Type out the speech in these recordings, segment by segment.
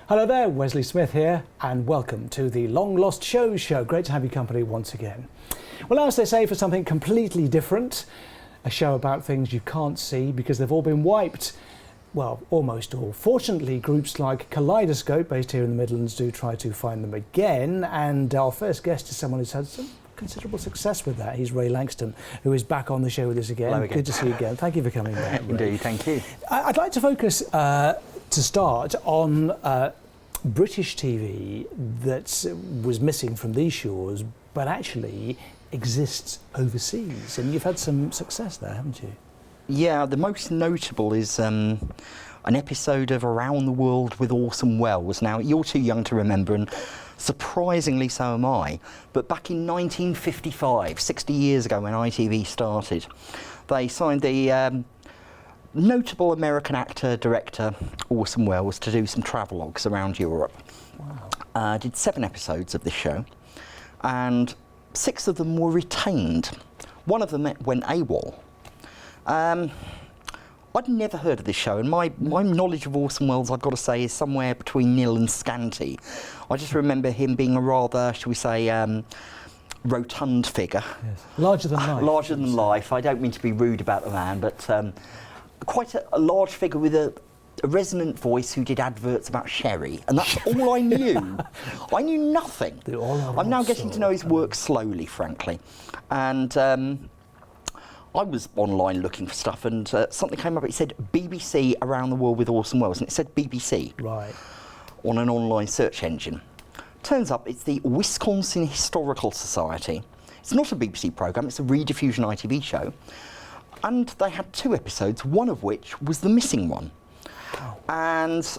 Hello there, Wesley Smith here, and welcome to the Long Lost Shows show. Great to have your company once again. Well, as they say, for something completely different, a show about things you can't see because they've all been wiped. Well, almost all. Fortunately, groups like Kaleidoscope, based here in the Midlands, do try to find them again, and our first guest is someone who's had some considerable success with that. He's Ray Langston, who is back on the show with us again. Hello again. Good to see you again. Thank you for coming back, Ray. Indeed, thank you. I'd like to focus, to start, on British TV that was missing from these shores, but actually exists overseas. And you've had some success there, haven't you? Yeah, the most notable is an episode of Around the World with Orson Welles. Now, you're too young to remember, and surprisingly so am I, but back in 1955, 60 years ago when ITV started, they signed the notable American actor, director Orson Welles to do some travelogues around Europe. Wow. Did 7 episodes of this show, and 6 of them were retained. One of them went AWOL. I'd never heard of this show, and my knowledge of Orson Welles, I've got to say, is somewhere between nil and scanty. I just remember him being a rather, shall we say, rotund figure. Yes. Larger than life. Larger than life. I don't mean to be rude about the man, but quite a large figure with a resonant voice who did adverts about sherry, and that's all I knew. I knew nothing. I'm now getting to know his work slowly, frankly, and I was online looking for stuff, and something came up. It said BBC Around the World with Orson Welles, and it said BBC Right. on an online search engine. Turns up it's the Wisconsin Historical Society. It's not a BBC programme, it's a rediffusion ITV show, and they had 2 episodes, one of which was the missing one. Oh. And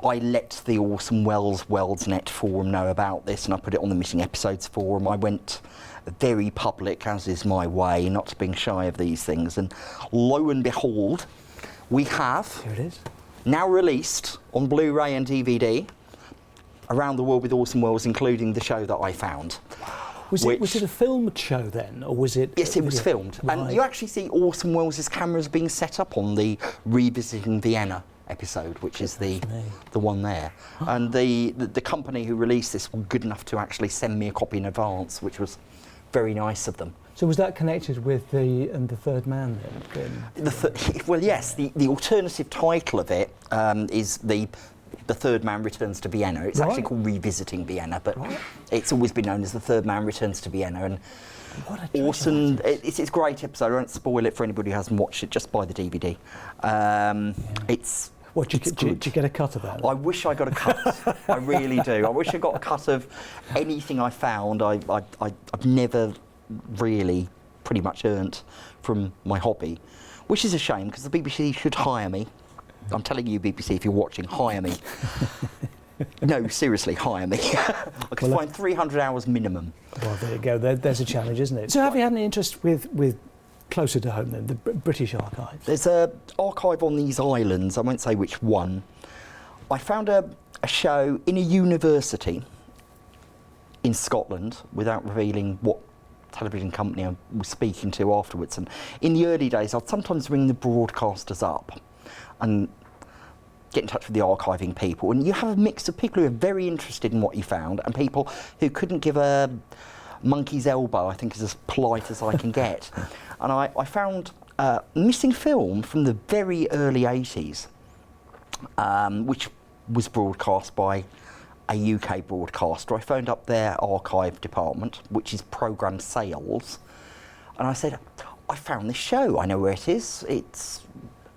I let the Orson Welles WellsNet forum know about this, and I put it on the missing episodes forum. I went very public, as is my way, not being shy of these things, and lo and behold, we have Here it is. now released on Blu-ray and DVD Around the World with Orson Welles, including the show that I found. Was it a filmed show then, or was it? Yes, it was filmed, Right. and you actually see Orson Welles' cameras being set up on the Revisiting Vienna episode, which is the one there. And the company who released this were good enough to actually send me a copy in advance, which was very nice of them. So was that connected with the Third Man then? Well, yes. The alternative title of it is the Third Man Returns to Vienna. It's actually called Revisiting Vienna, but it's always been known as the Third Man Returns to Vienna. And What a treasure Orson, that is. it's a great episode. I won't spoil it for anybody who hasn't watched it. Just buy the DVD. It's What, did you get a cut of that? I wish I got a cut. I really do. I wish I got a cut of anything I found. I've never really pretty much earned from my hobby, which is a shame because the BBC should hire me. I'm telling you, BBC, if you're watching, hire me. No, seriously, hire me. I could find 300 hours minimum. Well, there you go. There's a challenge, isn't it? So have you had any interest with closer to home then, the British Archives? There's an archive on these islands, I won't say which one. I found a show in a university in Scotland, without revealing what television company I was speaking to afterwards. And in the early days, I'd sometimes ring the broadcasters up and get in touch with the archiving people. And you have a mix of people who are very interested in what you found and people who couldn't give a monkey's elbow, I think is as polite as I can get. And I found missing film from the very early 80s, which was broadcast by a UK broadcaster. I phoned up their archive department, which is programme sales, and I said, I found this show, I know where it is,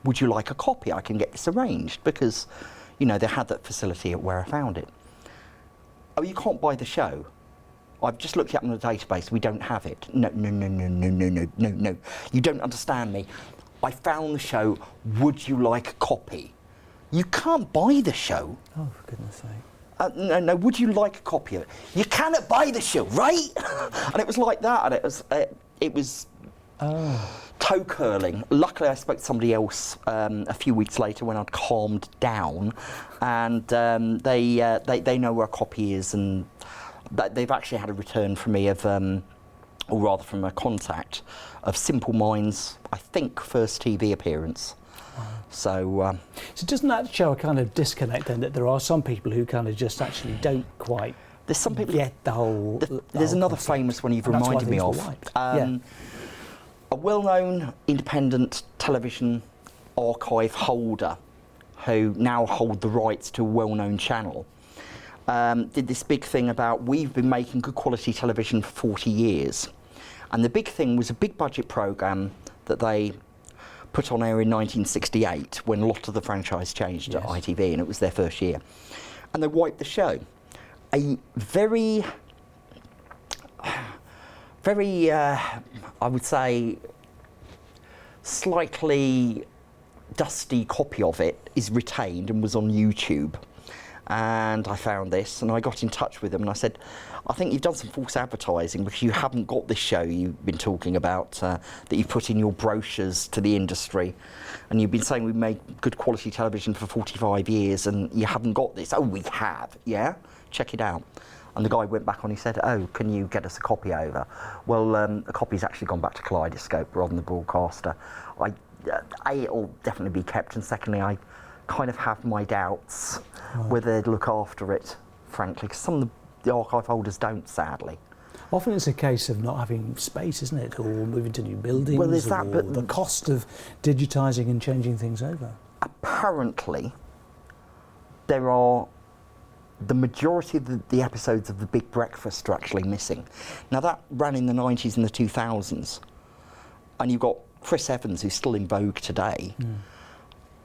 would you like a copy? I can get this arranged, because, you know, they had that facility at where I found it. Oh, you can't buy the show? I've just looked it up in the database, we don't have it. No, you don't understand me. I found the show, would you like a copy? You can't buy the show. Oh, for goodness sake. No, would you like a copy of it? You cannot buy the show, right? And it was like that, and it was toe curling. Luckily, I spoke to somebody else a few weeks later when I'd calmed down, and they know where a copy is, and they've actually had a return from me of, or rather from a contact, of Simple Minds, I think, first TV appearance. So So doesn't that show a kind of disconnect then, that there are some people who kind of just actually don't quite there's some people. get the whole... There's whole another concept. famous one you've And that's why reminded me things of. were wiped. A well-known independent television archive holder who now hold the rights to a well-known channel did this big thing about, we've been making good quality television for 40 years. And the big thing was a big budget programme that they put on air in 1968 when a lot of the franchise changed Yes. at ITV, and it was their first year. And they wiped the show. A very, I would say, slightly dusty copy of it is retained and was on YouTube. And I found this and I got in touch with them and I said, I think you've done some false advertising because you haven't got this show you've been talking about that you put in your brochures to the industry, and you've been saying we've made good quality television for 45 years and you haven't got this. Oh, we have, yeah? Check it out. And the guy went back on, he said, oh, can you get us a copy over? Well, a copy's actually gone back to Kaleidoscope rather than the broadcaster. A, it'll definitely be kept, and secondly, I kind of have my doubts whether they'd look after it, frankly, because some of the archive holders don't, sadly. Often it's a case of not having space, isn't it, or moving to new buildings, Well, there's that, or but the cost of digitising and changing things over. Apparently, there are the majority of the episodes of The Big Breakfast are actually missing. Now, that ran in the 90s and the 2000s, and you've got Chris Evans, who's still in vogue today,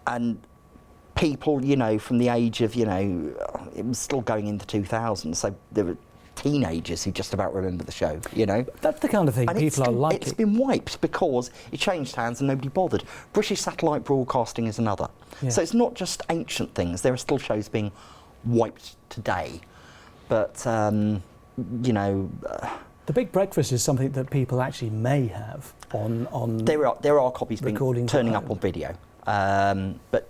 and people, you know, from the age of, you know, it was still going into 2000, so there were teenagers who just about remember the show, you know. That's the kind of thing And people are likely... it's been wiped because it changed hands and nobody bothered. British Satellite Broadcasting is another. Yes. So it's not just ancient things, there are still shows being wiped today. But, you know... The Big Breakfast is something that people actually may have on there are copies being recordings turning at up home. on video. But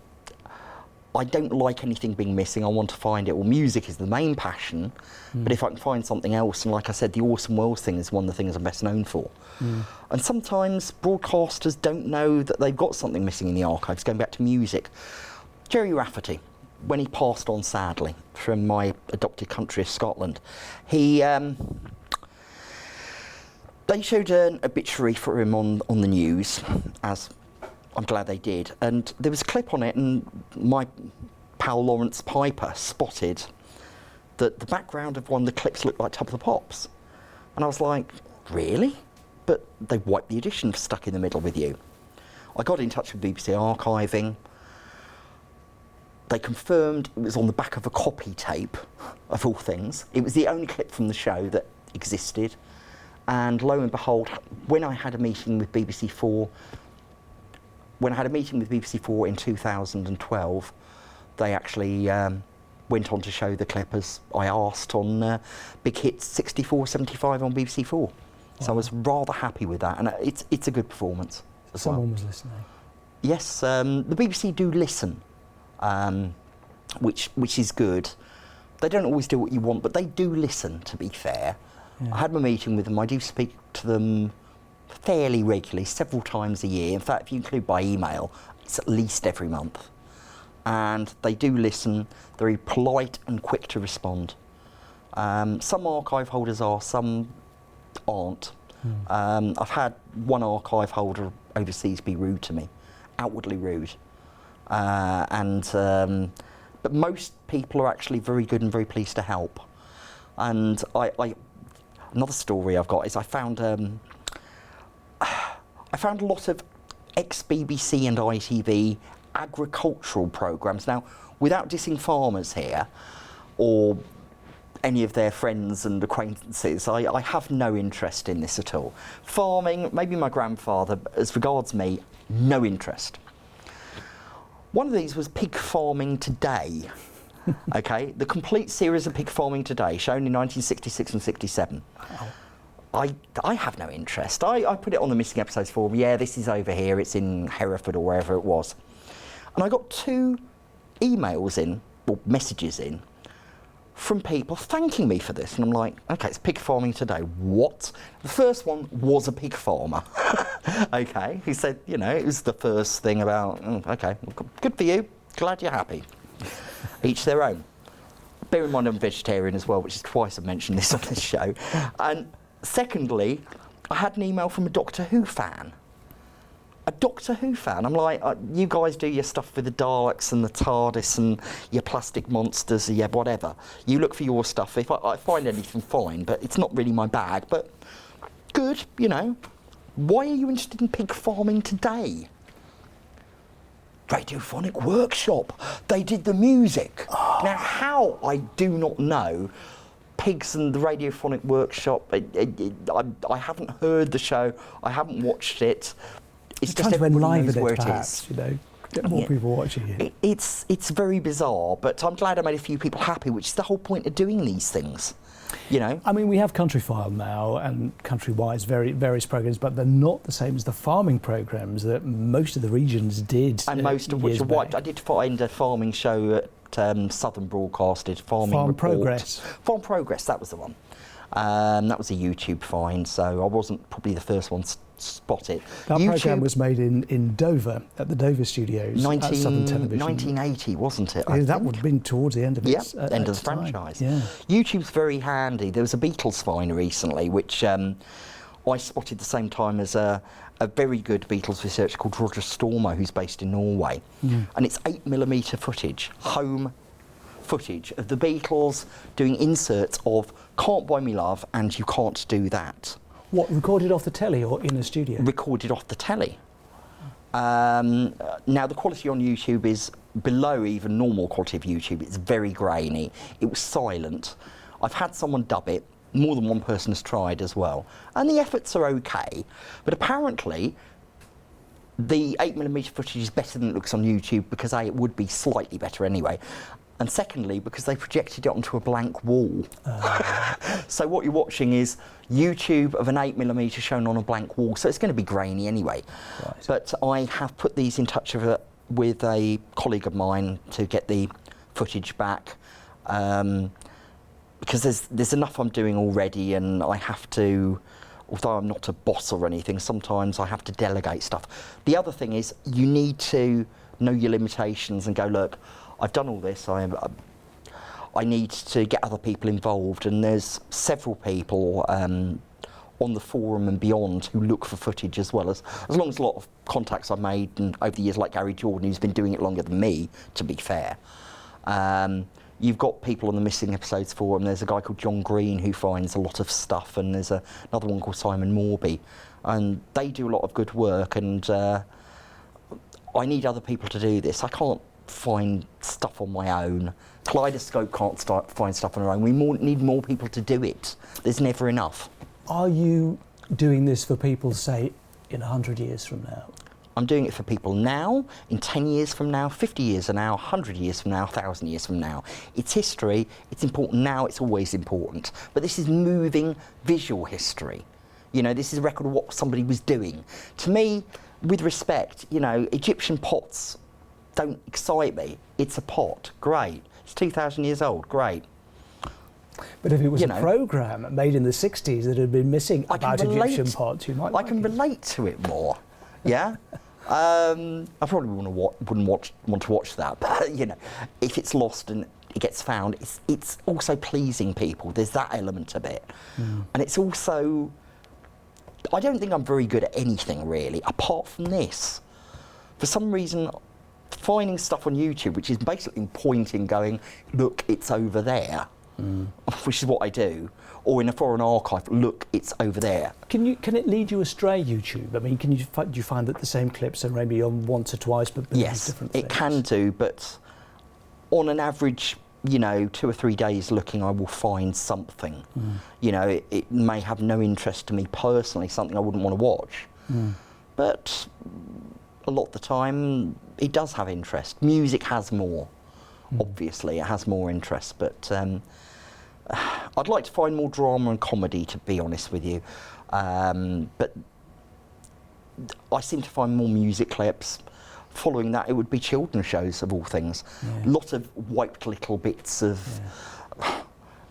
I don't like anything being missing. I want to find it. Well, music is the main passion, but if I can find something else, and like I said, the Awesome Worlds thing is one of the things I'm best known for. And sometimes broadcasters don't know that they've got something missing in the archives, going back to music. Jerry Rafferty, when he passed on sadly from my adopted country of Scotland, he... they showed an obituary for him on the news, as I'm glad they did, and there was a clip on it, and my pal Lawrence Piper spotted that the background of one of the clips looked like Top of the Pops. And I was like, really? But they wiped the edition stuck in the middle with you. I got in touch with BBC Archiving. They confirmed it was on the back of a copy tape, of all things. It was the only clip from the show that existed. And lo and behold, when I had a meeting with BBC 4 in 2012, they actually went on to show the clip as I asked on Big Hits 64-75 on BBC 4. Wow. So I was rather happy with that, and it's a good performance as well. Someone was listening. Yes, the BBC do listen, which is good. They don't always do what you want, but they do listen, to be fair. Yeah. I had my meeting with them. I do speak to them fairly regularly, several times a year. In fact, if you include by email, it's at least every month. And they do listen, very polite and quick to respond. Some archive holders are, some aren't. I've had one archive holder overseas be rude to me, outwardly rude. But most people are actually very good and very pleased to help. And another story I've got is I found a lot of ex-BBC and ITV agricultural programmes. Now, without dissing farmers here, or any of their friends and acquaintances, I have no interest in this at all. Farming, maybe my grandfather, but as regards me, no interest. One of these was Pig Farming Today. Okay, the complete series of Pig Farming Today, shown in 1966 and 67. Wow. I have no interest. I put it on the missing episodes forum. Yeah, this is over here. It's in Hereford or wherever it was. And I got 2 emails in, or messages in, from people thanking me for this. And I'm like, okay, it's Pig Farming Today. What? The first one was a pig farmer. Okay, he said, you know, it was the first thing about, okay, well, good for you, glad you're happy. Each their own. Bear in mind I'm vegetarian as well, which is twice I've mentioned this on this show. And secondly, I had an email from a Doctor Who fan. A Doctor Who fan. I'm like, you guys do your stuff with the Daleks and the TARDIS and your plastic monsters, yeah, whatever. You look for your stuff. If I find anything, fine, but it's not really my bag. But good, you know. Why are you interested in pig farming today? Radiophonic Workshop. They did the music. Now, how, I do not know. Pigs and the Radiophonic Workshop, I haven't heard the show, I haven't watched it. It's just everybody knows where it is. You know, get more people watching it. It's very bizarre, but I'm glad I made a few people happy, which is the whole point of doing these things. You know? I mean, we have Countryfile now and Countrywise, various programs, but they're not the same as the farming programs that most of the regions did. And most of which are wiped. I did find a farming show at Southern Broadcasted, Farm Progress. Farm Progress, that was the one. That was a YouTube find, so I wasn't probably the first one to spot it. That programme was made in Dover, at the Dover studios, at Southern Television. 1980, wasn't it? That would have been towards the end of its end of the franchise. Yeah. YouTube's very handy. There was a Beatles find recently, which I spotted the same time as a very good Beatles researcher called Roger Stormo, who's based in Norway. And it's 8mm footage, home footage of the Beatles doing inserts of Can't Buy Me Love and You Can't Do That. What, recorded off the telly or in a studio? Recorded off the telly. Now, the quality on YouTube is below even normal quality of YouTube. It's very grainy. It was silent. I've had someone dub it. More than one person has tried as well. And the efforts are okay. But apparently, the 8mm footage is better than it looks on YouTube because A, it would be slightly better anyway. And secondly, because they projected it onto a blank wall. So what you're watching is YouTube of an 8mm shown on a blank wall, so it's going to be grainy anyway. Right. But I have put these in touch with a colleague of mine to get the footage back, because there's enough I'm doing already, and I have to, although I'm not a boss or anything, sometimes I have to delegate stuff. The other thing is you need to know your limitations and go, look, I've done all this, I need to get other people involved, and there's several people on the forum and beyond who look for footage as well, as long as a lot of contacts I've made and over the years, like Gary Jordan, who's been doing it longer than me, to be fair. You've got people on the Missing Episodes forum. There's a guy called John Green who finds a lot of stuff, and there's another one called Simon Morby, and they do a lot of good work, and I need other people to do this. I can't find stuff on my own. Kaleidoscope can't find stuff on their own. We need more people to do it. There's never enough. Are you doing this for people, say, in 100 years from now? I'm doing it for people now, in 10 years from now, 50 years from now, 100 years from now, 1,000 years from now. It's history, it's important now, it's always important. But this is moving visual history. You know, this is a record of what somebody was doing. To me, with respect, you know, Egyptian pots don't excite me. It's a pot, great. It's 2,000 years old, great. But if it was a programme made in the 60s that had been missing about Egyptian pots, you might like it. I can relate to it more, yeah? I probably wouldn't want to watch that, but, you know, if it's lost and it gets found, it's also pleasing people. There's that element of it. And it's also, I don't think I'm very good at anything, really, apart from this. For some reason, finding stuff on YouTube, which is basically pointing, going, look, it's over there, which is what I do, or in a foreign archive, look, it's over there. Can it lead you astray, YouTube? I mean, do you find that the same clips are maybe on once or twice, but yes, different things? It can do, but on an average, you know, 2 or 3 days looking, I will find something. You know, it may have no interest to me personally, something I wouldn't want to watch, but a lot of the time, it does have interest. Music has more, obviously, it has more interest, but I'd like to find more drama and comedy, to be honest with you. But I seem to find more music clips. Following that, it would be children's shows, of all things. A lot of wiped little bits of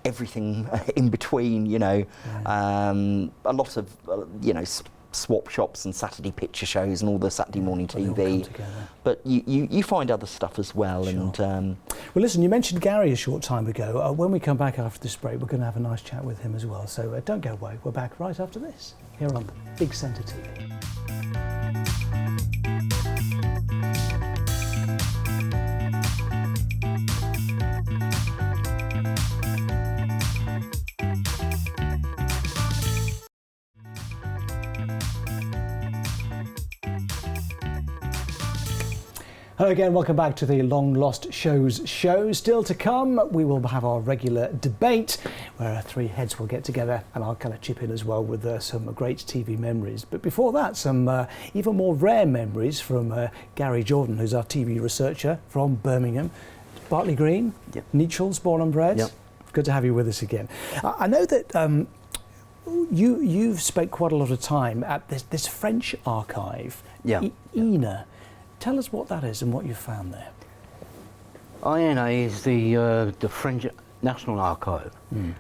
everything in between, you know. A lot of, you know, swap shops and Saturday picture shows and all the Saturday morning They all come TV. together. But you find other stuff as well. Sure. And Well, listen, you mentioned Gary a short time ago. When we come back after this break, we're going to have a nice chat with him as well. So don't go away. We're back right after this here on Big Centre TV. Hello again, welcome back to the Long Lost Shows show. Still to come, we will have our regular debate where three heads will get together, and I'll kind of chip in as well with some great TV memories. But before that, some even more rare memories from Gary Jordan, who's our TV researcher from Birmingham. Bartley Green, Yep. Nechells, born and bred. Yep. Good to have you with us again. I know that you've spent quite a lot of time at this French archive, Yeah. INA. Tell us what that is and what you found there. INA is the French National Archive.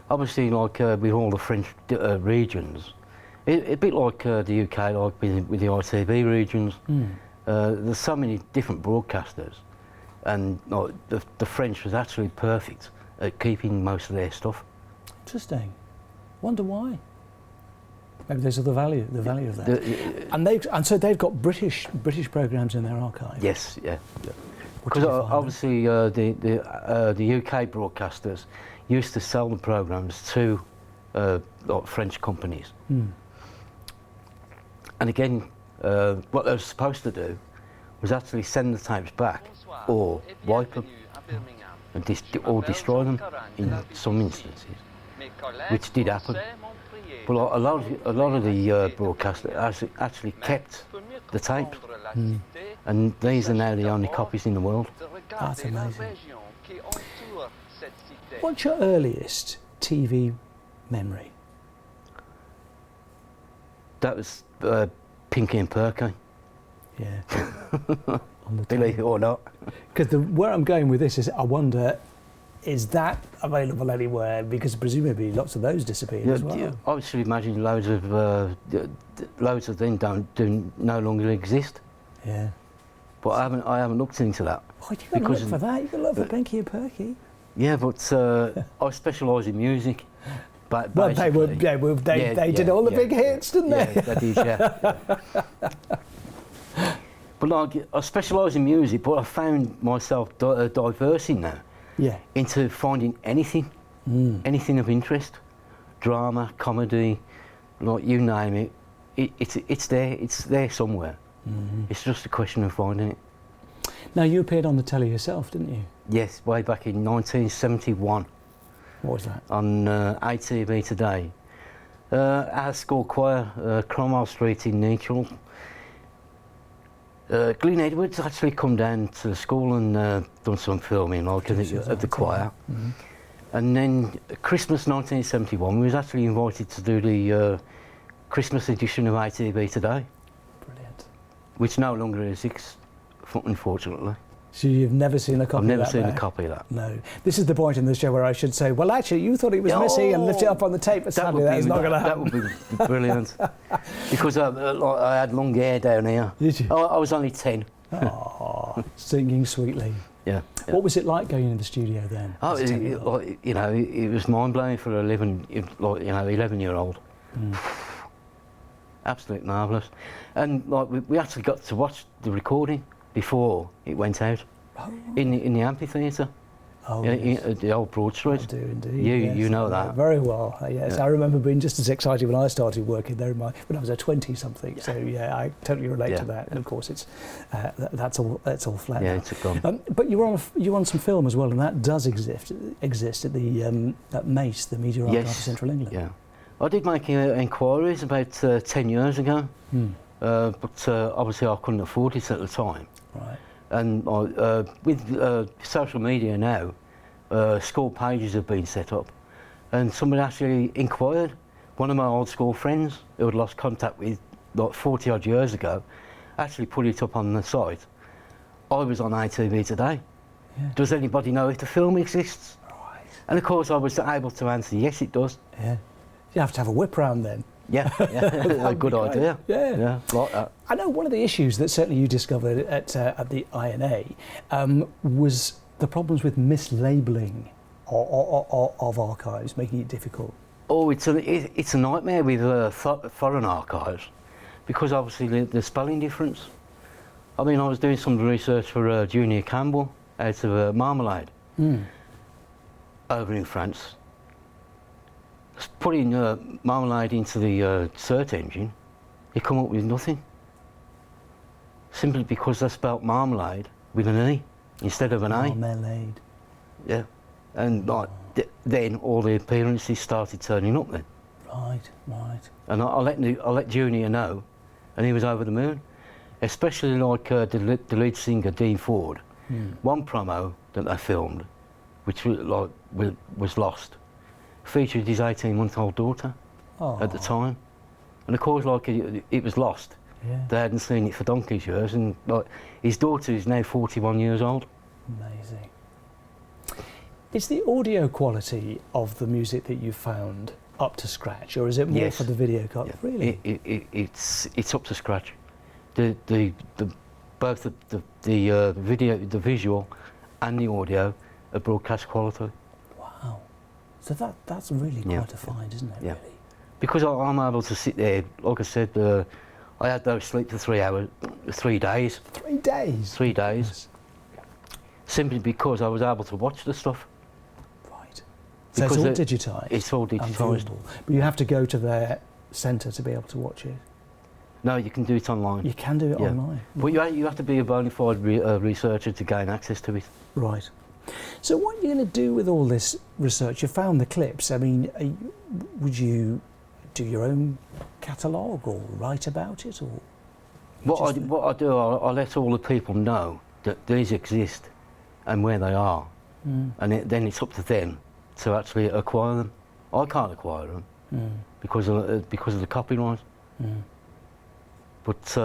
Obviously, like with all the French regions, a bit like the UK, like with the ITV regions. There's so many different broadcasters, and like, the French was actually perfect at keeping most of their stuff. Interesting. Wonder why. Maybe there's the value of that. And so they've got British programmes in their archive. Yes, yeah. What did Because you find obviously the UK broadcasters used to sell the programmes to like French companies. And again, what they were supposed to do was actually send the tapes back or wipe them and or destroy them in some instances, which did happen. But a lot of the broadcasters actually kept the tapes, and these are now the only copies in the world. That's amazing. What's your earliest TV memory? That was Pinky and Perky, Yeah. On the believe it or not. Because where I'm going with this is, I wonder, is that available anywhere? Because presumably lots of those disappeared as well. Obviously, imagine loads of them do no longer exist. Yeah. But I haven't looked into that. Oh, you got to look for that. You got to look for Pinky and Perky. Yeah, but I specialise in music. But Well, they did all the big hits, didn't they? Yeah, they did, yeah. But like, I specialise in music, but I found myself diversing now Yeah. into finding anything of interest, drama, comedy, like you name it. It's there somewhere. It's just a question of finding it. Now, you appeared on the telly yourself, didn't you? Yes, way back in 1971 What was that? on ATV Today. Our school choir, Cromwell Street in Nechells. Glyn Edwards actually come down to the school and done some filming of the choir. And then Christmas 1971, we was actually invited to do the Christmas edition of ATV Today, Brilliant. which no longer exists, unfortunately. So you've never seen a copy I've never of that seen there? a copy of that. No. This is the point in the show where I should say, well, actually, you thought it was missing and lift it up on the tape, but sadly that's not going to happen. That would be brilliant. Because I had long hair down here. Did you? I was only 10. Oh, singing sweetly. Yeah. What was it like going into the studio then? Oh, as a 10-year-old? it was mind-blowing for an 11-year-old. Absolutely marvellous. And like we actually got to watch the recording before it went out in the amphitheatre. Oh, Yeah, yes. at the old Broad Street. I do indeed. You yes. know that. Very well. Yes, Yeah. I remember being just as excited when I started working there when I was a 20-something. So yeah, I totally relate to that. And of course, it's that's all flat. Yeah, now. it's gone. But you were on some film as well, and that does exist at the at MACE, the Media Archive of Central England. Yeah, I did make inquiries about 10 years ago, but obviously I couldn't afford it at the time. Right. And with social media now, school pages have been set up, and somebody actually inquired. One of my old school friends who had lost contact with like 40 odd years ago actually put it up on the site. I was on ATV Today. Yeah. Does anybody know if the film exists? Right. And of course I was able to answer, yes it does. Yeah. You have to have a whip round then. Yeah, a good great. idea. Yeah. Like that. I know one of the issues that certainly you discovered at the INA was the problems with mislabelling of archives, making it difficult. Oh, it's a nightmare with foreign archives, because obviously the spelling difference. I mean, I was doing some research for Junior Campbell out of Marmalade over in France. Putting Marmalade into the search engine, you come up with nothing. Simply because they spelt marmalade with an E instead of an A. Marmalade. Yeah. And like, then all the appearances started turning up then. Right. And I let Junior know, and he was over the moon. Especially like the lead singer Dean Ford. One promo that they filmed, which was lost, featured his 18-month-old daughter at the time. And of course, like it was lost. Yeah. They hadn't seen it for donkey's years, and like his daughter is now 41 years old. Amazing. Is the audio quality of the music that you found up to scratch, or is it more Yes. for the video card? Yeah. Really? It's up to scratch. Both the video, the visual, and the audio are broadcast quality. Wow. So that's really Yeah. quite a find, isn't it? Yeah. Really. Because I'm able to sit there, like I said, I had no sleep for 3 hours, 3 days. 3 days. 3 days. Yes. Simply because I was able to watch the stuff. Right. So it's Because all digitised. It's all and digitised. viewable. But you have to go to their centre to be able to watch it. No, you can do it online. You can do it Yeah. online. But you have to be a bona fide researcher to gain access to it. Right. So what are you going to do with all this research? You found the clips. I mean, would you do your own catalogue or write about it, or? What I do, I let all the people know that these exist and where they are, and then it's up to them to actually acquire them. I can't acquire them because of the copyright. But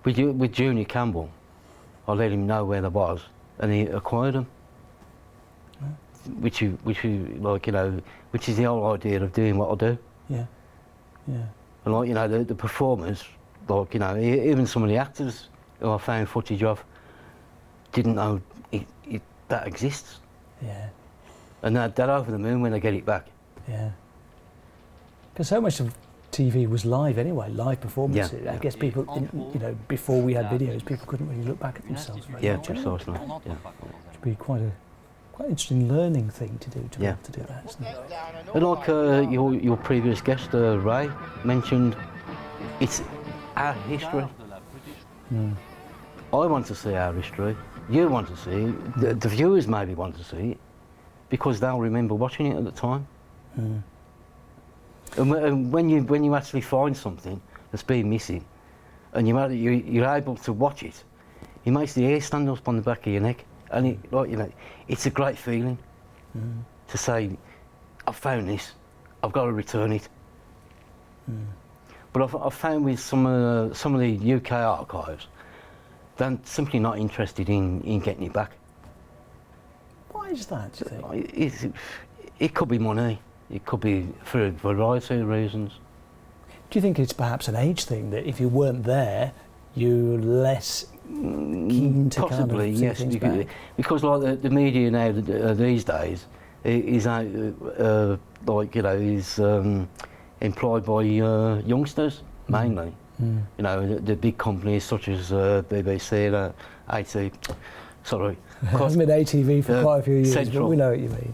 with Junior Campbell, I let him know where they was, and he acquired them. Which is the whole idea of doing what I do. Yeah. Yeah. And like, you know, the performers, like, you know, even some of the actors who I found footage of didn't know that exists. Yeah. And they're over the moon when they get it back. Yeah. Because so much of TV was live anyway, live performances. Yeah. I guess people, before we had videos, people couldn't really look back at themselves very Yeah, much. precisely. Yeah. It'd be quite interesting learning thing to do to be Yeah. able to do that, isn't it? And like your previous guest, Ray, mentioned, it's our history. I want to see our history. You want to see it. The viewers maybe want to see it because they'll remember watching it at the time. And when you actually find something that's been missing, and you're able to watch it, it makes the hair stand up on the back of your neck, and it's a great feeling to say, I've found this, I've got to return it. But I've found with some of the UK archives, they're simply not interested in getting it back. Why is that, do you think? It could be money. It could be for a variety of reasons. Do you think it's perhaps an age thing, that if you weren't there, you're less keen to Possibly, kind of see yes, things back? because like the media now these days is is employed by youngsters mainly. You know, the big companies such as BBC, sorry, It hasn't been ATV for quite a few years, Central. but we know what you mean.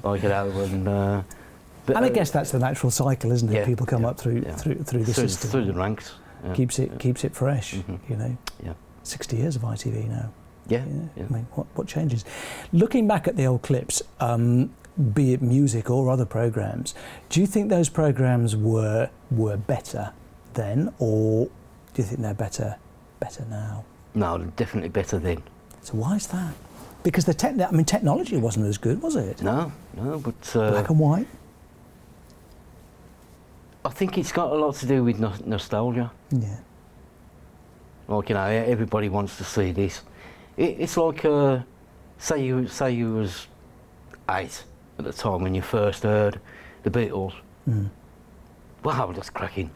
But, And I guess that's the natural cycle, isn't it? yeah, People come yeah, up through yeah. the system. through the ranks. Yeah. Keeps it fresh, you know. Yeah. 60 years of ITV now. Yeah, Yeah. yeah. I mean, what changes? Looking back at the old clips, be it music or other programmes, do you think those programmes were better then, or do you think they're better now? No, definitely better then. So why is that? Because technology wasn't as good, was it? No, but Black and white. I think it's got a lot to do with nostalgia. Yeah. Like, you know, everybody wants to see this. It's like, say you was 8 at the time when you first heard the Beatles. wow, that's cracking.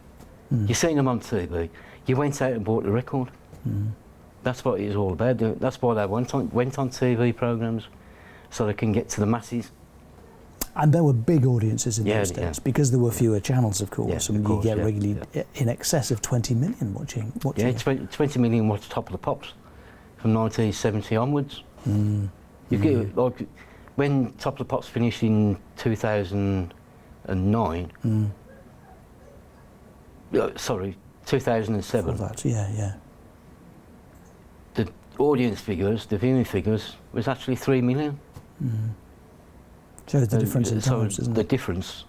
You've seen them on TV. You went out and bought the record. That's what it was all about. That's why they went on TV programmes, so they can get to the masses. And there were big audiences in those Yeah. days because there were fewer channels, of course. Yeah, I mean, of course, you get yeah, regularly in excess of 20 million watching Yeah, it. 20 million watched Top of the Pops from 1970 onwards. You get, like, when Top of the Pops finished in 2009, sorry, 2007, For that, yeah. the audience figures, the viewing figures, was actually 3 million. Shows the difference in So times, doesn't the it? difference,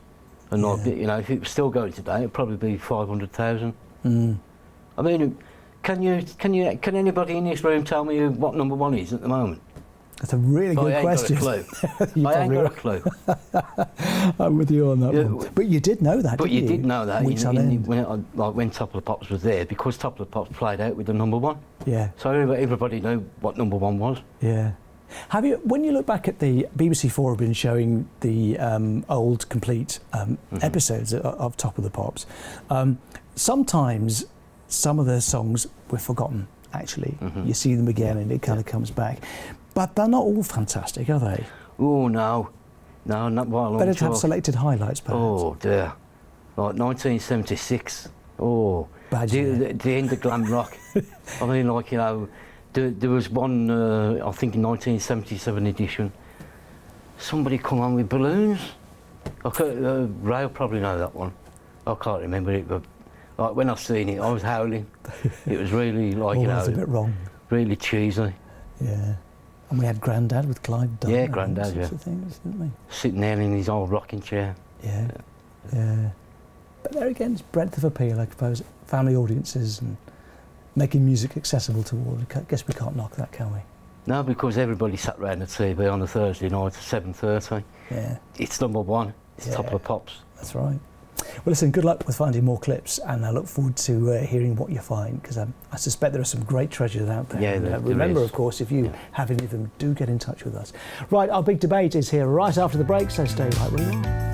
and Yeah. like, you know, if it was still going today, it'd probably be 500,000. I mean, can anybody in this room tell me what number one is at the moment? That's a really I good ain't question. got a clue. You I ain't probably got a clue. I'm with you on that Yeah, one. But you did know that, But didn't you did know that Weeks on end. when Top of the Pops was there, because Top of the Pops played out with the number one. Yeah, So everybody knew what number one was. yeah. Have you, when you look back at the BBC4 have been showing the old complete episodes of Top of the Pops, sometimes some of their songs were forgotten, actually. You see them again and it kind of comes back. But they're not all fantastic, are they? Oh, no, not while Better I'm to have talking. selected highlights, perhaps. Oh, dear. Like 1976. Oh, Bad the year. end of glam rock. I mean, like, you know, there was one, I think in 1977 edition, somebody come on with balloons. Ray will probably know that one. I can't remember it, but like, when I seen it, I was howling. It was really, like, Oh, you know, that's a bit wrong. really cheesy. Yeah. And we had Grandad with Clive Dunn. Yeah, and Grandad, all sorts yeah. of things, didn't we? Sitting there in his old rocking chair. Yeah. But there again, it's breadth of appeal, I suppose. Family audiences and making music accessible to all. I guess we can't knock that, can we? No, because everybody sat round the TV on a Thursday night at 7:30. Yeah, It's number one. It's Top of Yeah. the Pops. that's right. Well, listen, good luck with finding more clips, and I look forward to hearing what you find, because I suspect there are some great treasures out there. Yeah, And, there remember, is. of course, if you have any of them, do get in touch with us. Right, our big debate is here right after the break, so stay right where you are.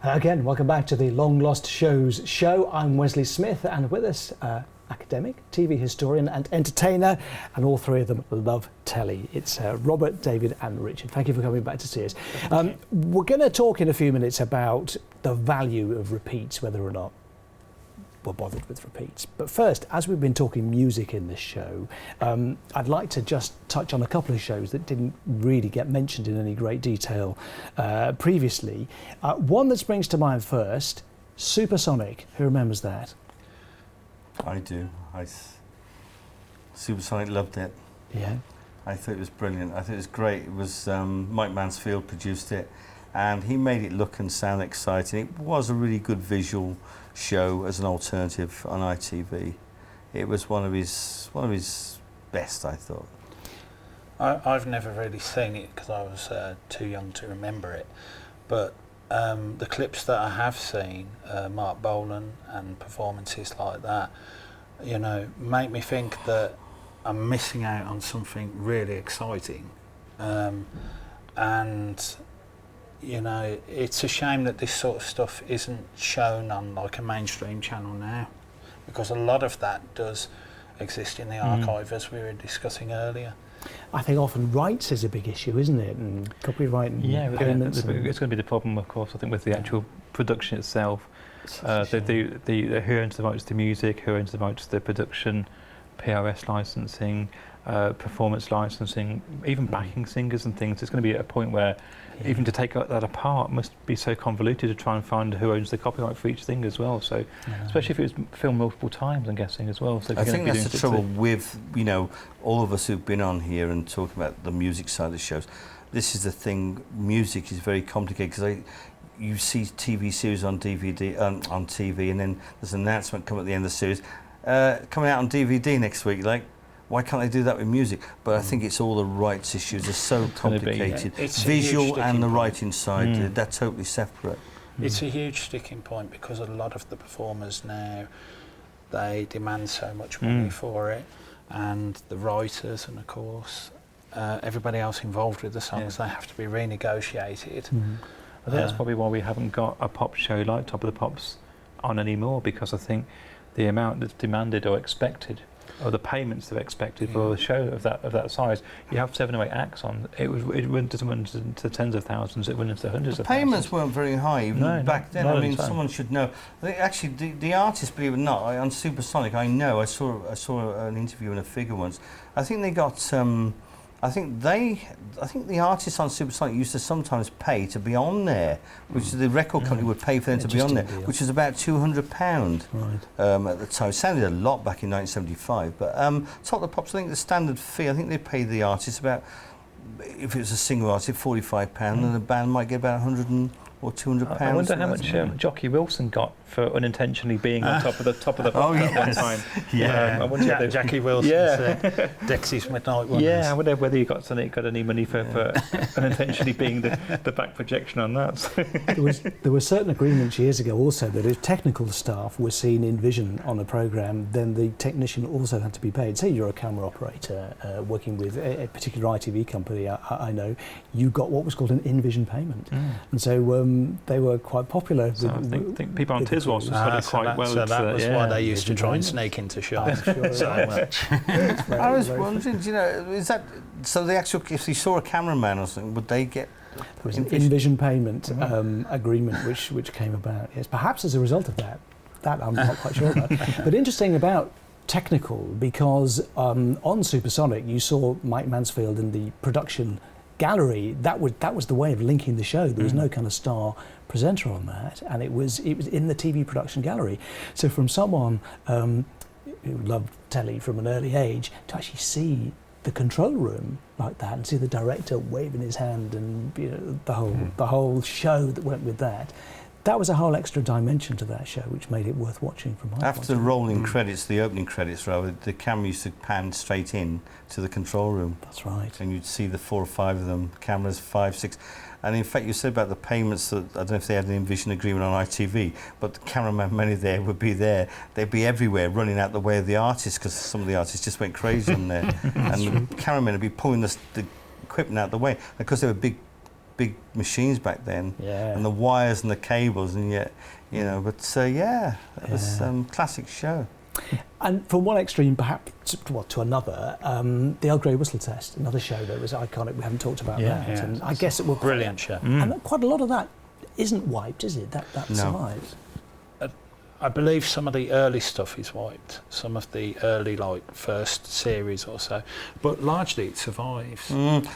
Again, welcome back to the Long Lost Shows show. I'm Wesley Smith, and with us, academic, TV historian and entertainer, and all three of them love telly. It's Robert, David and Richard. Thank you for coming back to see us. We're going to talk in a few minutes about the value of repeats, whether or not we're bothered with repeats. But first, as we've been talking music in this show, I'd like to just touch on a couple of shows that didn't really get mentioned in any great detail previously. One that springs to mind first, Supersonic. Who remembers that? I do. Supersonic loved it. Yeah. I thought it was brilliant. I thought it was great. It was Mike Mansfield produced it, and he made it look and sound exciting. It was a really good visual show as an alternative on ITV. It was one of his best, I thought. I've never really seen it because I was too young to remember it, but the clips that I have seen, Mark Bolan and performances like that, you know, make me think that I'm missing out on something really exciting, and you know, it's a shame that this sort of stuff isn't shown on like a mainstream channel now, because a lot of that does exist in the archive, as we were discussing earlier. I think often rights is a big issue, isn't it? And copyright and Yeah, payments. it's going to be the problem, of course, I think, with the actual production itself. The who owns the rights to music, who owns the rights to the production, PRS licensing, performance licensing, even backing singers and things. It's going to be at a point where even to take that apart must be so convoluted to try and find who owns the copyright for each thing as well. So, especially if it was filmed multiple times, I'm guessing as well. So if I you're think gonna be that's the doing trouble with, you know, all of us who've been on here and talking about the music side of the shows. This is the thing, music is very complicated, because you see TV series on DVD, on TV, and then there's an announcement come at the end of the series, coming out on DVD next week, like, why can't they do that with music? But I think it's all the rights issues are so gonna be, complicated. It's a huge Visual and sticking the point. writing side, they're totally separate. It's a huge sticking point, because a lot of the performers now, they demand so much money for it, and the writers and of course everybody else involved with the songs, they have to be renegotiated. I think that's probably why we haven't got a pop show like Top of the Pops on anymore, because I think the amount that's demanded or expected, or the payments that are expected for a show of that size, you have 7 or 8 acts on. It doesn't run into tens of thousands; it went into hundreds of payments thousands. weren't very high even back then. I mean, someone should know. I think actually, the artists, believe it or not, on Supersonic, I saw an interview and a figure once. I think they got. I think the artists on Supersonic used to sometimes pay to be on there, which the record company would pay for them to be on there, which was about £200 at the time. It sounded a lot back in 1975, but Top of the Pops, I think the standard fee, I think they paid the artists about, if it was a single artist, £45, and the band might get about £100 or £200. I wonder how much Jockey Wilson got for unintentionally being on top of the Pops at one time. I wonder Jackie Wilson, Dexys Midnight Wonders. Yeah, I wonder whether you got any money for unintentionally being the back projection on that. There were certain agreements years ago also that if technical staff were seen in vision on a programme, then the technician also had to be paid. Say you're a camera operator working with a particular ITV company, I know, you got what was called an in-vision payment. And so they were quite popular. So I think people on Tiswas was quite well. So that was why they used to try and sneak into shows so much. I was wondering, is that so? The actual, if you saw a cameraman or something, would they get? There was an in-vision payment agreement which came about. Yes, perhaps as a result of that. That I'm not quite sure about. But interesting about technical, because on Supersonic you saw Mike Mansfield in the production gallery. That was the way of linking the show. There was no kind of star presenter on that, and it was in the TV production gallery. So from someone who loved telly from an early age to actually see the control room like that and see the director waving his hand and the whole show that went with that. That was a whole extra dimension to that show, which made it worth watching from my point of After the view. rolling credits, the opening credits, rather, the camera used to pan straight in to the control room. That's right. And you'd see the 4 or 5 of them, cameras, 5, 6. And in fact, you said about the payments that, I don't know if they had an in-vision agreement on ITV, but the cameraman, many there would be there. They'd be everywhere, running out the way of the artists, because some of the artists just went crazy on there. And the cameramen would be pulling the equipment out the way, because they were big machines back then, and the wires and the cables, and yet, but it was classic show. And from one extreme perhaps to another, the Earl Grey Whistle Test, another show that was iconic. We haven't talked about that, and I guess it will brilliant show. And quite a lot of that isn't wiped, is it? That survives. I believe some of the early stuff is wiped, some of the early first series or so, but largely it survives.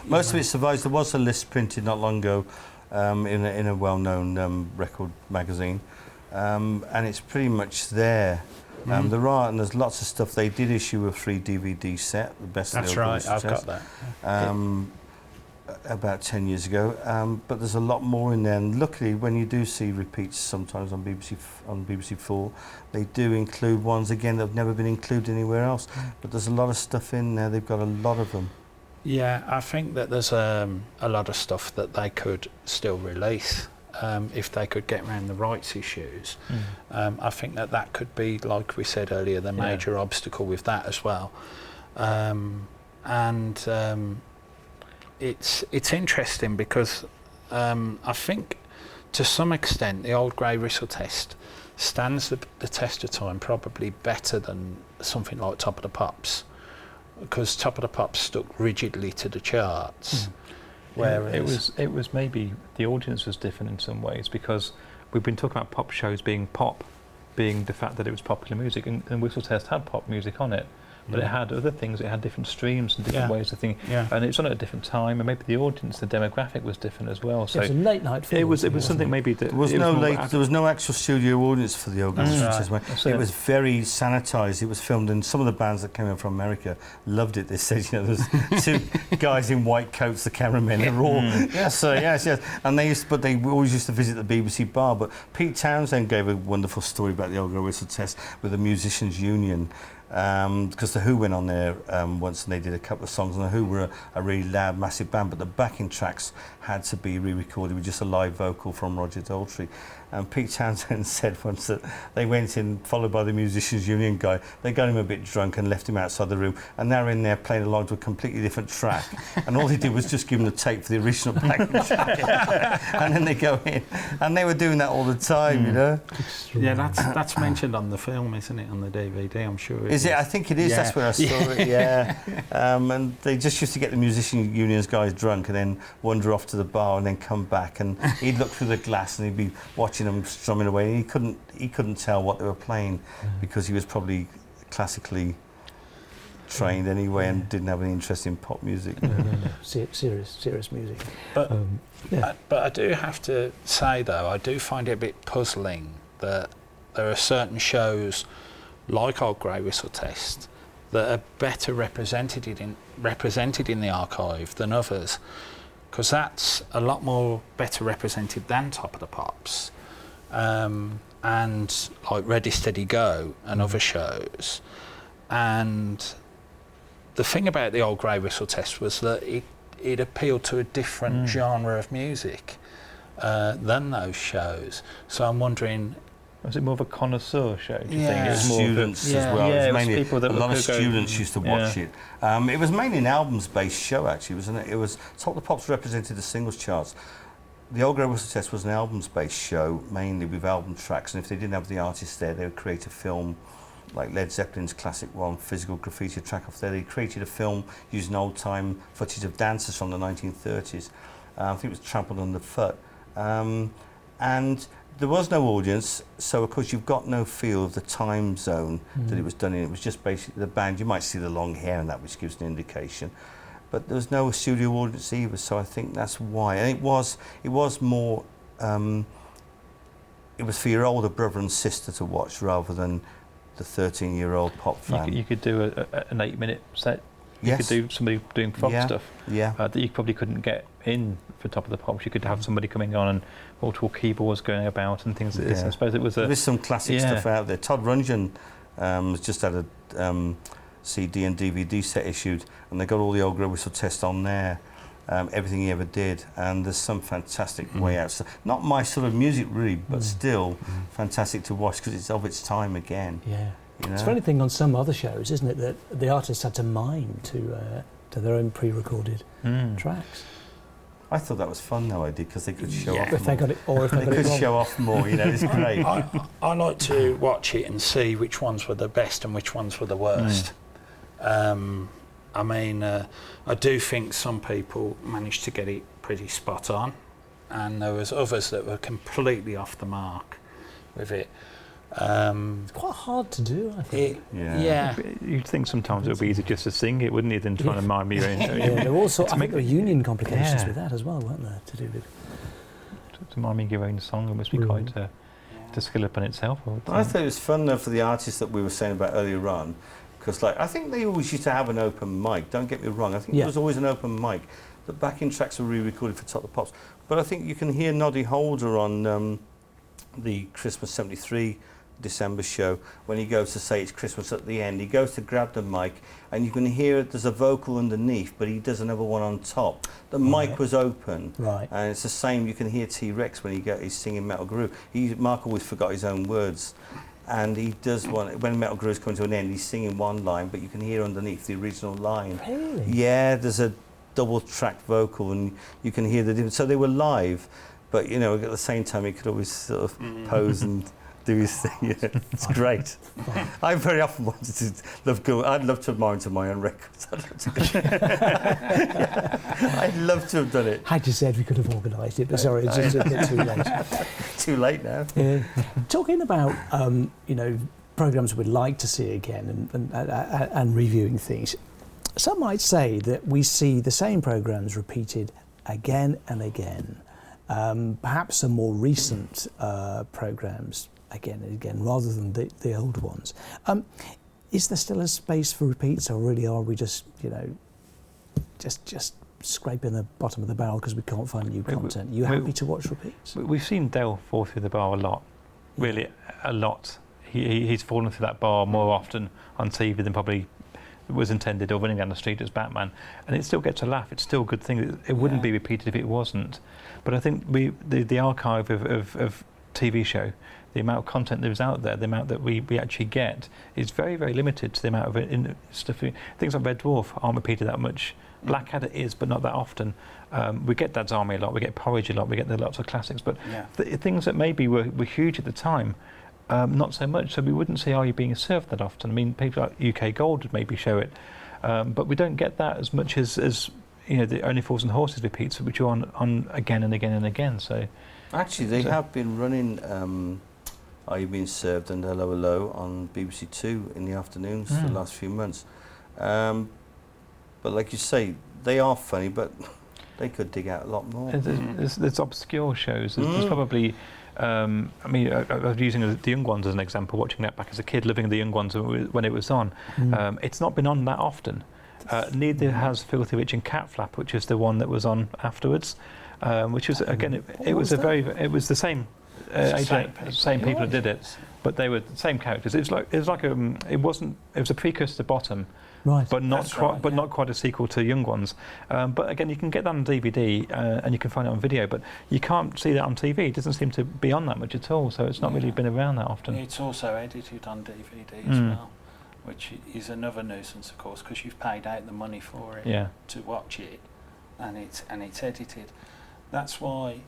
Most of it survives. There was a list printed not long ago in a well-known record magazine, and it's pretty much there. There's lots of stuff. They did issue a free DVD set, the best. That's right. I've got that. About 10 years ago, but there's a lot more in there. And luckily, when you do see repeats sometimes on BBC4, they do include ones again that have never been included anywhere else. But there's a lot of stuff in there. They've got a lot of them. Yeah, I think that there's a lot of stuff that they could still release. If they could get around the rights issues. I think that could be, like we said earlier, the major obstacle with that as well. It's interesting because I think to some extent the old Grey Whistle Test stands the test of time probably better than something like Top of the Pops, because Top of the Pops stuck rigidly to the charts. Whereas it was maybe the audience was different in some ways, because we've been talking about pop shows being the fact that it was popular music, and Whistle Test had pop music on it. But it had other things, it had different streams and different ways of thinking. And it was on at a different time, and maybe the audience, the demographic was different as well. So it was a late night film. It was something maybe that... There was no actual studio audience for the Earl Grey Whistle Test. It was very sanitised. It was filmed, and some of the bands that came in from America loved it. They said, there's 2 guys in white coats, the cameramen, they're all... yes. And they always used to visit the BBC bar. But Pete Townsend gave a wonderful story about the Earl Grey Whistle Test with the Musicians' Union, because the Who went on there once and they did a couple of songs, and the Who were a really loud, massive band, but the backing tracks had to be re-recorded with just a live vocal from Roger Daltrey. And Pete Townsend said once that they went in, followed by the Musicians Union guy. They got him a bit drunk and left him outside the room, and they're in there playing along to a completely different track. And all they did was just give him the tape for the original backing track, and then they go in, and they were doing that all the time, you know. Yeah, that's mentioned on the film, isn't it? On the DVD, I'm sure. Is it? I think it is. Yeah. That's where I saw it. Yeah. And they just used to get the Musician Union's guys drunk and then wander off to the bar and then come back, and he'd look through the glass and he'd be watching them strumming away. And he couldn't tell what they were playing because he was probably classically trained anyway and didn't have any interest in pop music. No. Serious music. But but I do have to say though, I do find it a bit puzzling that there are certain shows like Old Grey Whistle Test that are better represented in the archive than others, because that's a lot more better represented than Top of the Pops, and like Ready Steady Go and other shows. And the thing about the Old Grey Whistle Test was that it appealed to a different genre of music than those shows. So I'm wondering, was it more of a connoisseur show? Do you think Yeah. it was more Students as well. Yeah, It it was was mainly people that a lot of could go- students used to watch it. It was mainly an albums-based show, actually, wasn't it? It was Top of the Pops represented the singles charts. The Old Grey Whistle Test was an albums-based show, mainly with album tracks, and if they didn't have the artists there, they would create a film, like Led Zeppelin's classic one, Physical Graffiti, a track off there. They created a film using old-time footage of dancers from the 1930s. I think it was Trampled Underfoot. And there was no audience, so of course you've got no feel of the time zone that it was done in. It was just basically the band. You might see the long hair and that, which gives an indication. But there was no studio audience either, so I think that's why. And it was more, it was for your older brother and sister to watch rather than the 13-year-old pop fan. You could do an 8-minute set. You Yes. could do somebody doing frog stuff Yeah. that you probably couldn't get in for Top of the Pops. You could have somebody coming on and multiple keyboards going about and things like this. Yeah. I suppose it was There is some classic stuff out there. Todd Rundgren has just had a CD and DVD set issued, and they got all the Old Grey Whistle Test on there, everything he ever did, and there's some fantastic way out. So not my sort of music really, but still fantastic to watch because it's of its time again. Yeah. You know? It's a funny thing on some other shows, isn't it, that the artists had to mime to their own pre-recorded tracks. I thought that was fun though, I did, because they could show off If they more. got it, or if they They got it could wrong. show off more, you know, it's great. I like to watch it and see which ones were the best and which ones were the worst. I mean, I do think some people managed to get it pretty spot on, and there was others that were completely off the mark with it. It's quite hard to do, I think. Yeah. You'd think sometimes it would be easier just to sing it, wouldn't it, than trying to mime your own. Yeah, there were also, I think make- there were union complications Yeah. with that as well, weren't there, to do with... To miming your own song, it must be quite a skill up in itself. I would I think. thought it was fun though for the artists that we were saying about earlier on, because like I think they always used to have an open mic. Don't get me wrong. I think Yeah. there was always an open mic. The backing tracks were re-recorded for Top of the Pops, but I think you can hear Noddy Holder on the Christmas '73 December show when he goes to say it's Christmas at the end. He goes to grab the mic, and you can hear there's a vocal underneath, but he does another one on top. The mic was open. Right. And it's the same, you can hear T-Rex when he's singing Metal Guru. Mark always forgot his own words. And he does one, when Metal Guru's coming to an end, he's singing one line, but you can hear underneath the original line. Really? Yeah, there's a double-tracked vocal, and you can hear the difference. So they were live, but, you know, at the same time, he could always sort of pose and do his thing. Yeah, it's great. I very often wanted to I'd love to have mine to my own records. I'd love to have done it. Had you said we could have organised it, but sorry, it's just a bit too late. Too late now. Yeah. Talking about, you know, programmes we'd like to see again and reviewing things, some might say that we see the same programmes repeated again and again. Perhaps some more recent programmes again and again, rather than the old ones. Is there still a space for repeats, or really are we just, you know, just scraping the bottom of the barrel because we can't find new content? Are you happy to watch repeats? We've seen Dale fall through the bar a lot, really a lot he's fallen through that bar more often on TV than probably was intended, or running down the street as Batman, and it still gets a laugh. It's still a good thing. It wouldn't be repeated if it wasn't. But I think the archive of TV show, the amount of content that is out there, the amount that we actually get is very, very limited to the amount of stuff. Things like Red Dwarf aren't repeated that much. Blackadder is, but not that often. We get Dad's Army a lot, we get Porridge a lot, we get the lots of classics, but things that maybe were huge at the time, not so much. So we wouldn't see Are You Being Served that often. I mean, people like UK Gold would maybe show it, but we don't get that as much as the Only Fools and Horses repeats, which are on again and again and again. So actually, they have been running Are You Being Served and Hello Hello on BBC Two in the afternoons for the last few months. But like you say, they are funny, but they could dig out a lot more. There's obscure shows. There's probably, I was using The Young Ones as an example, watching that back as a kid, living The Young Ones when it was on. It's not been on that often. Neither has Filthy Rich and Cat Flap, which is the one that was on afterwards, which was, again, it was the same. Same people that did it, but they were the same characters. It was a precursor to Bottom, right? But not quite a sequel to Young Ones. But again, you can get that on DVD and you can find it on video, but you can't see that on TV. It doesn't seem to be on that much at all, so it's not really been around that often. It's also edited on DVD as well, which is another nuisance, of course, because you've paid out the money for it to watch it, and it's edited. That's why.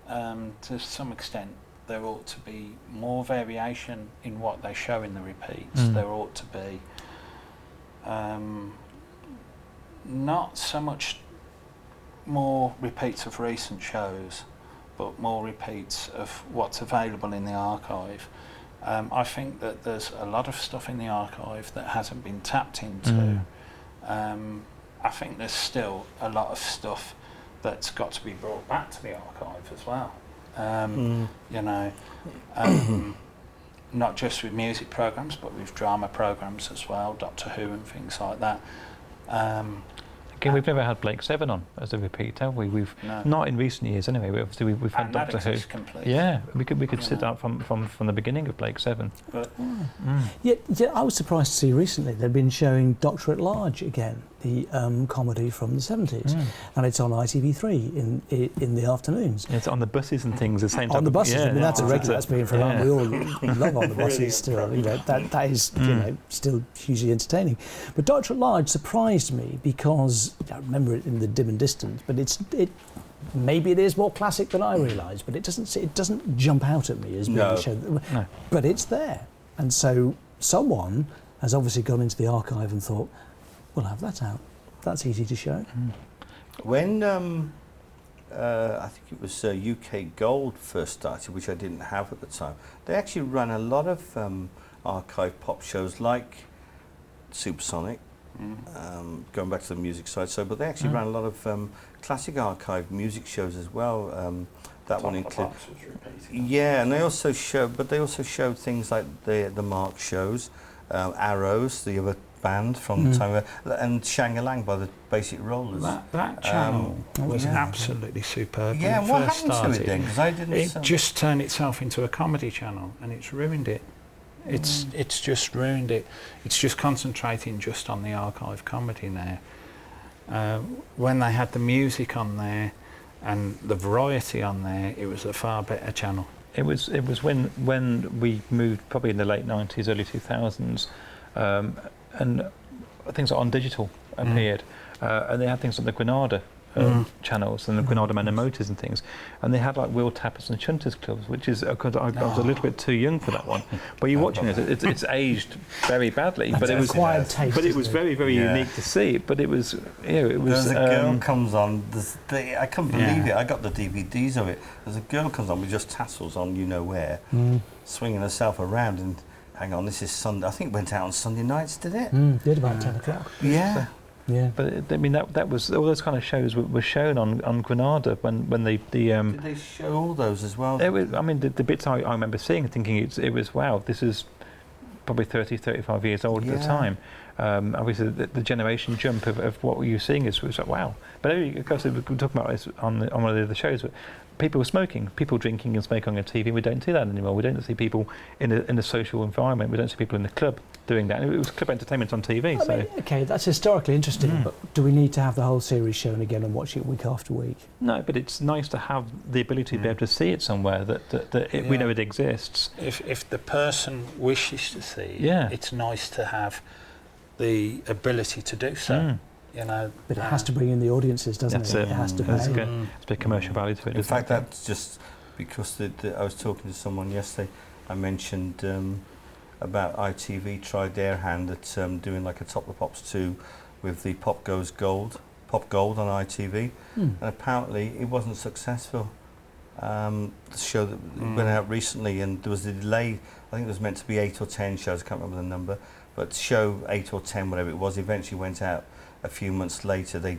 To some extent, there ought to be more variation in what they show in the repeats. There ought to be not so much more repeats of recent shows, but more repeats of what's available in the archive. I think that there's a lot of stuff in the archive that hasn't been tapped into. I think there's still a lot of stuff that's got to be brought back to the archive as well. Not just with music programmes, but with drama programmes as well, Doctor Who and things like that. Again, we've never had Blake Seven on as a repeat, have we? Not in recent years, anyway. We've had Doctor Who. Completely. Yeah, we could sit that from the beginning of Blake Seven. But Yeah, I was surprised to see recently they've been showing Doctor at Large again, the comedy from the 70s, and it's on ITV3 in the afternoons. It's on the buses and things. The same on the buses. Yeah, I mean, that's a regular. That's been for long. We all love on the buses Really still. That is still hugely entertaining. But Doctor at Large surprised me because I remember it in the dim and distant, but maybe it is more classic than I realised, but it doesn't jump out at me as being a show. No. But it's there, and so someone has obviously gone into the archive and thought, we'll have that out. That's easy to show. When I think it was UK Gold first started, which I didn't have at the time, they actually ran a lot of archive pop shows like Supersonic, going back to the music side. But they actually ran a lot of classic archive music shows as well. That one included. Yeah, and they also showed things like the Mark shows, Arrows, the other band from the time, and Shang-a-Lang by the Basic Rollers. that channel was absolutely superb. Yeah, when it what first happened started. to it then? Because I didn't. It just turned itself into a comedy channel, and it's ruined it. It's just ruined it. It's just concentrating just on the archive comedy now. When they had the music on there and the variety on there, it was a far better channel. It was when we moved, probably in the late 90s, early 2000s, and things like On Digital appeared, and they had things like the Granada channels and the Granada Man and Motors and things, and they had like Wheel Tappers and Chunters clubs, which is because I was a little bit too young for that one. But you're watching it's aged very badly, but it was taste, but it was very, very unique to see. But it was, it was. There's a girl comes on. I couldn't believe it. I got the DVDs of it. There's a girl comes on with just tassels on, where, swinging herself around and. Hang on, this is Sunday. I think it went out on Sunday nights, did it? Did about 10 o'clock. Yeah. Yeah. But I mean, that was all those kind of shows were shown on Granada when they Did they show all those as well? It was, I mean, the bits I remember seeing and thinking it was wow, this is probably 30, 35 years old at the time. Obviously, the generation jump of what you're seeing is like, wow. But of course, we're talking about this on one of the other shows. But people were smoking, people drinking and smoking on TV. We don't do that anymore. We don't see people in a social environment. We don't see people in the club doing that. It was club entertainment on TV. I mean, okay, that's historically interesting, but do we need to have the whole series shown again and watch it week after week? No, but it's nice to have the ability to be able to see it somewhere we know it exists. If the person wishes to see it, Yeah. it's nice to have the ability to do so. You know, But it has to bring in the audiences, doesn't That's it? it. It has to There's pay. a bit of commercial value to it. In fact, that's just because I was talking to someone yesterday. I mentioned about ITV tried their hand at doing like a Top the Pops 2 with the Pop Gold on ITV, and apparently it wasn't successful. The show that went out recently, and there was a delay. I think it was meant to be 8 or 10 shows. I can't remember the number, but show 8 or 10, whatever it was, eventually went out. A few months later, they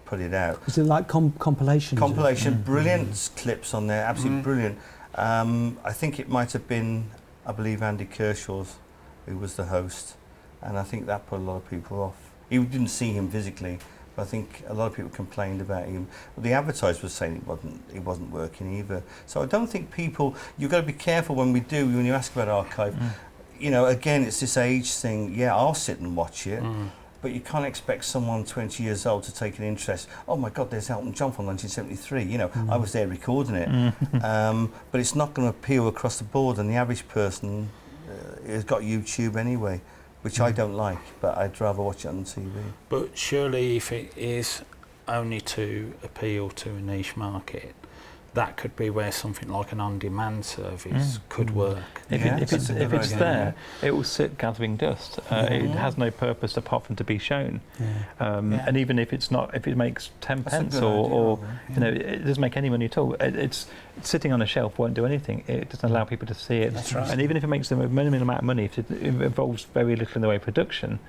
put it out. Was it like compilations? Compilation, brilliant clips on there, absolutely brilliant. I think it might have been, I believe, Andy Kershaw's, who was the host, and I think that put a lot of people off. You didn't see him physically, but I think a lot of people complained about him. The advertisers were saying it wasn't working either. So I don't think people. You've got to be careful when you ask about archive. You know, again, it's this age thing. Yeah, I'll sit and watch it. But you can't expect someone 20 years old to take an interest. Oh my God, there's Elton John from 1973. You know, I was there recording it. But it's not going to appeal across the board, and the average person has got YouTube anyway, which I don't like, but I'd rather watch it on TV. but surely if it is only to appeal to a niche market, that could be where something like an on-demand service could work. If it's there, it will sit gathering dust. It has no purpose apart from to be shown. And even if it's not, if it makes 10 pence or you know, it doesn't make any money at all. It's sitting on a shelf won't do anything. It doesn't allow people to see it. That's right. And even if it makes them a minimal amount of money, if it involves very little in the way of production,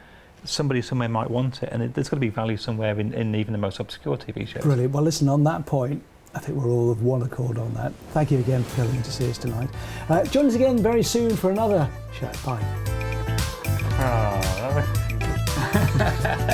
somebody somewhere might want it, and there's got to be value somewhere in even the most obscure TV shows. Brilliant. Well, listen, on that point, I think we're all of one accord on that. Thank you again for coming to see us tonight. Join us again very soon for another show. Bye. Oh, that was